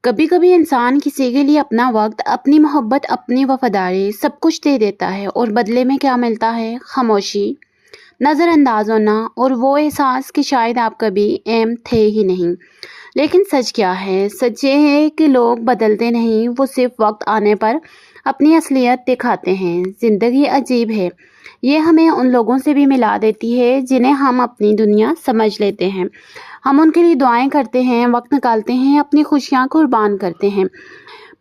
कभी कभी इंसान किसी के लिए अपना वक्त, अपनी मोहब्बत, अपनी वफादारी सब कुछ दे देता है और बदले में क्या मिलता है? खामोशी, नज़रअंदाज होना और वो एहसास कि शायद आप कभी अहम थे ही नहीं। लेकिन सच क्या है? सच ये है कि लोग बदलते नहीं, वो सिर्फ वक्त आने पर अपनी असलियत दिखाते हैं। ज़िंदगी अजीब है, ये हमें उन लोगों से भी मिला देती है जिन्हें हम अपनी दुनिया समझ लेते हैं। हम उनके लिए दुआएं करते हैं, वक्त निकालते हैं, अपनी खुशियाँ कुर्बान करते हैं,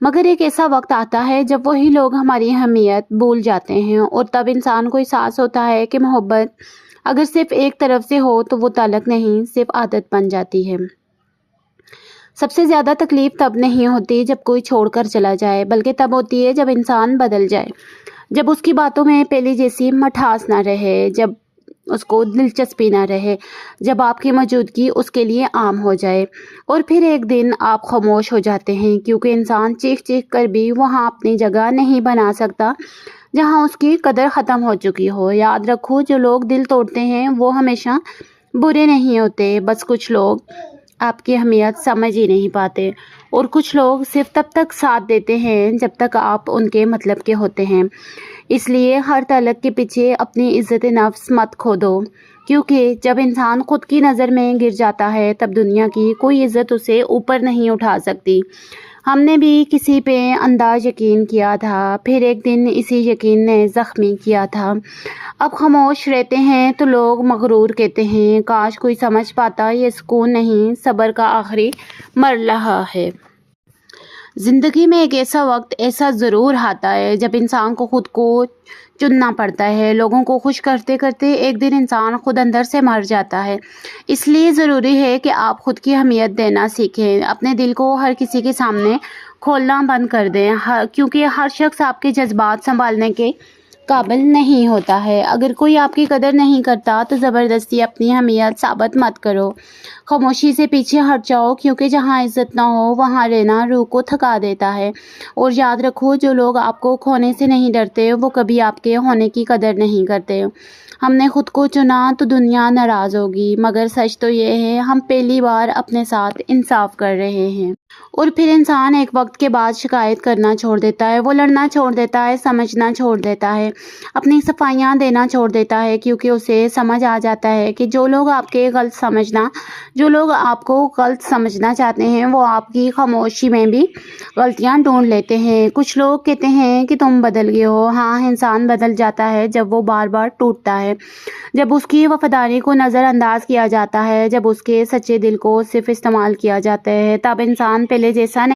मगर एक ऐसा वक्त आता है जब वही लोग हमारी अहमियत भूल जाते हैं और तब इंसान को एहसास होता है कि मोहब्बत अगर सिर्फ एक तरफ से हो तो वो ताल्लुक नहीं, सिर्फ आदत बन जाती है। सबसे ज़्यादा तकलीफ तब नहीं होती जब कोई छोड़कर चला जाए, बल्कि तब होती है जब इंसान बदल जाए, जब उसकी बातों में पहले जैसी मिठास ना रहे, जब उसको दिलचस्पी ना रहे, जब आपकी मौजूदगी उसके लिए आम हो जाए। और फिर एक दिन आप खामोश हो जाते हैं, क्योंकि इंसान चीख चीख कर भी वहाँ अपनी जगह नहीं बना सकता जहाँ उसकी कदर ख़त्म हो चुकी हो। याद रखो, जो लोग दिल तोड़ते हैं वो हमेशा बुरे नहीं होते, बस कुछ लोग आपकी अहमियत समझ ही नहीं पाते और कुछ लोग सिर्फ तब तक साथ देते हैं जब तक आप उनके मतलब के होते हैं। इसलिए हर ताल्लुक के पीछे अपनी इज्जत नफ्स मत खो दो, क्योंकि जब इंसान खुद की नज़र में गिर जाता है तब दुनिया की कोई इज्जत उसे ऊपर नहीं उठा सकती। हमने भी किसी पे अंदाज यकीन किया था, फिर एक दिन इसी यकीन ने ज़ख्मी किया था। अब खामोश रहते हैं तो लोग मगरूर कहते हैं। काश कोई समझ पाता, ये सुकून नहीं, सब्र का आखिरी मरहला है। ज़िंदगी में एक ऐसा वक्त ऐसा ज़रूर आता है जब इंसान को खुद को चुनना पड़ता है। लोगों को खुश करते करते एक दिन इंसान खुद अंदर से मर जाता है। इसलिए ज़रूरी है कि आप खुद की अहमियत देना सीखें, अपने दिल को हर किसी के सामने खोलना बंद कर दें, क्योंकि हर शख्स आपके जज्बात संभालने के काबिल नहीं होता है। अगर कोई आपकी कदर नहीं करता तो ज़बरदस्ती अपनी अहमियत साबित मत करो। खामोशी से पीछे हट जाओ, क्योंकि जहाँ इज्जत ना हो वहाँ रहना रूह को थका देता है। और याद रखो, जो लोग आपको खोने से नहीं डरते वो कभी आपके होने की कदर नहीं करते। हमने खुद को चुना तो दुनिया नाराज़ होगी, मगर सच तो ये है हम पहली बार अपने साथ इंसाफ कर रहे हैं। और फिर इंसान एक वक्त के बाद शिकायत करना छोड़ देता है, वो लड़ना छोड़ देता है, समझना छोड़ देता है, अपनी सफाइयाँ देना छोड़ देता है, क्योंकि उसे समझ आ जाता है कि जो लोग आपको गलत समझना चाहते हैं वो आपकी खामोशी में भी गलतियाँ ढूंढ लेते हैं। कुछ लोग कहते हैं कि तुम बदल गए हो। हाँ, इंसान बदल जाता है जब वो बार बार टूटता है, जब उसकी वफादारी को नज़रअंदाज किया जाता है, जब उसके सच्चे दिल को सिर्फ इस्तेमाल किया जाता है। तब इंसान पहले जैसा